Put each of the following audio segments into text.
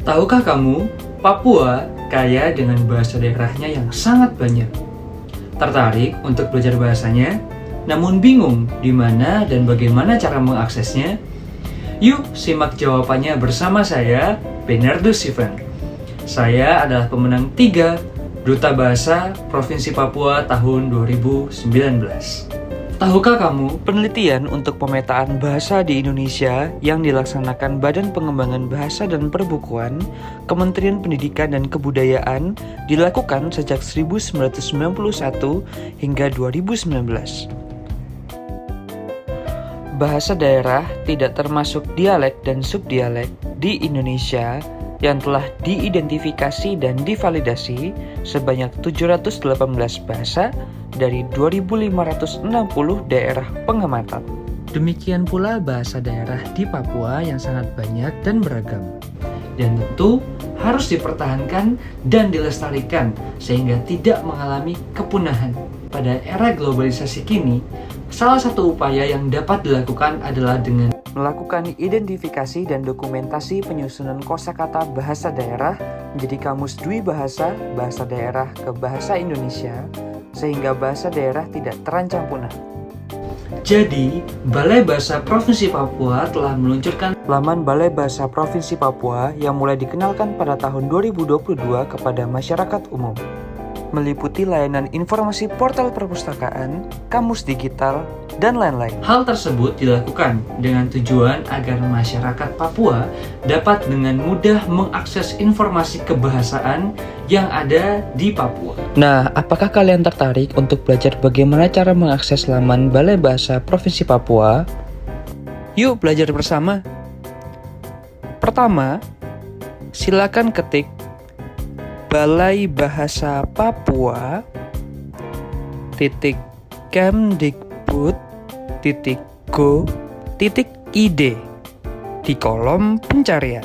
Tahukah kamu, Papua kaya dengan bahasa daerahnya yang sangat banyak. Tertarik untuk belajar bahasanya, namun bingung di mana dan bagaimana cara mengaksesnya? Yuk simak jawabannya bersama saya, Bernardus Sivan. Saya adalah pemenang 3 Duta Bahasa Provinsi Papua tahun 2019. Tahukah kamu, penelitian untuk pemetaan bahasa di Indonesia yang dilaksanakan Badan Pengembangan Bahasa dan Perbukuan, Kementerian Pendidikan dan Kebudayaan dilakukan sejak 1991 hingga 2019. Bahasa daerah tidak termasuk dialek dan subdialek di Indonesia yang telah diidentifikasi dan divalidasi sebanyak 718 bahasa dari 2.560 daerah pengamatan. Demikian pula bahasa daerah di Papua yang sangat banyak dan beragam. Dan tentu harus dipertahankan dan dilestarikan sehingga tidak mengalami kepunahan. Pada era globalisasi kini, salah satu upaya yang dapat dilakukan adalah dengan melakukan identifikasi dan dokumentasi penyusunan kosakata bahasa daerah menjadi kamus dwi bahasa daerah ke bahasa Indonesia, sehingga bahasa daerah tidak terancam punah. Jadi, Balai Bahasa Provinsi Papua telah meluncurkan laman Balai Bahasa Provinsi Papua yang mulai dikenalkan pada tahun 2022 kepada masyarakat umum. Meliputi layanan informasi portal perpustakaan, kamus digital, dan lain-lain. Hal tersebut dilakukan dengan tujuan agar masyarakat Papua dapat dengan mudah mengakses informasi kebahasaan yang ada di Papua. Nah, apakah kalian tertarik untuk belajar bagaimana cara mengakses laman Balai Bahasa Provinsi Papua? Yuk belajar bersama. Pertama, silakan ketik Balai Bahasa Papua .kemdikbud.go.id di kolom pencarian.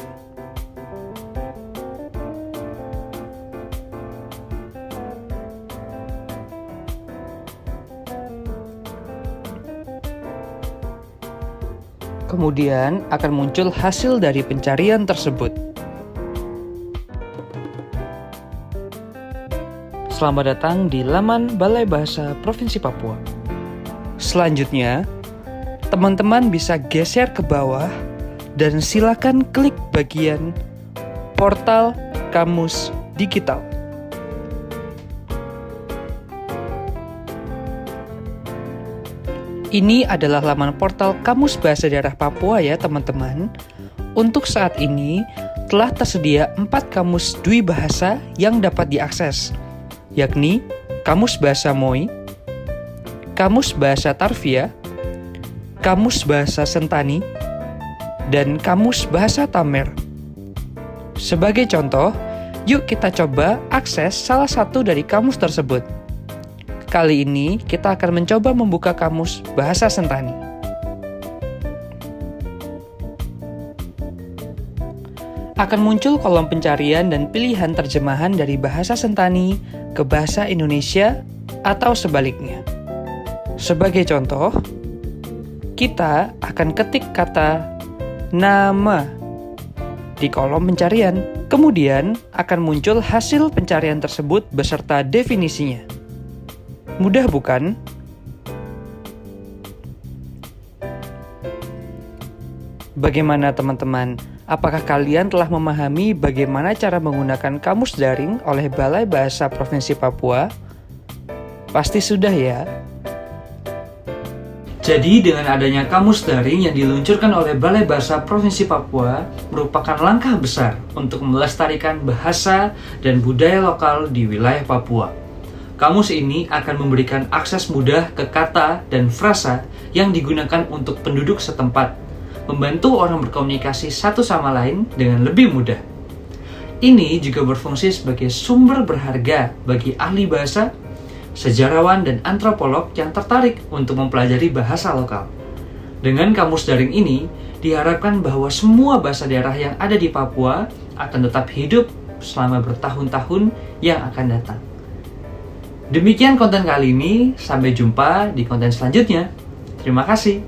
Kemudian akan muncul hasil dari pencarian tersebut. Selamat datang di laman Balai Bahasa Provinsi Papua. Selanjutnya, teman-teman bisa geser ke bawah dan silakan klik bagian portal kamus digital. Ini adalah laman portal Kamus Bahasa Daerah Papua ya teman-teman. Untuk saat ini telah tersedia 4 kamus dwi bahasa yang dapat diakses, yakni Kamus Bahasa Moi, Kamus Bahasa Tarvia, Kamus Bahasa Sentani, dan Kamus Bahasa Tamer. Sebagai contoh, yuk kita coba akses salah satu dari kamus tersebut. Kali ini kita akan mencoba membuka Kamus Bahasa Sentani. Akan muncul kolom pencarian dan pilihan terjemahan dari bahasa Sentani ke bahasa Indonesia atau sebaliknya. Sebagai contoh, kita akan ketik kata nama di kolom pencarian. Kemudian akan muncul hasil pencarian tersebut beserta definisinya. Mudah bukan? Bagaimana teman-teman? Apakah kalian telah memahami bagaimana cara menggunakan kamus daring oleh Balai Bahasa Provinsi Papua? Pasti sudah ya. Jadi dengan adanya kamus daring yang diluncurkan oleh Balai Bahasa Provinsi Papua merupakan langkah besar untuk melestarikan bahasa dan budaya lokal di wilayah Papua. Kamus ini akan memberikan akses mudah ke kata dan frasa yang digunakan untuk penduduk setempat, membantu orang berkomunikasi satu sama lain dengan lebih mudah. Ini juga berfungsi sebagai sumber berharga bagi ahli bahasa, sejarawan, dan antropolog yang tertarik untuk mempelajari bahasa lokal. Dengan kamus daring ini, diharapkan bahwa semua bahasa daerah yang ada di Papua akan tetap hidup selama bertahun-tahun yang akan datang. Demikian konten kali ini, sampai jumpa di konten selanjutnya. Terima kasih.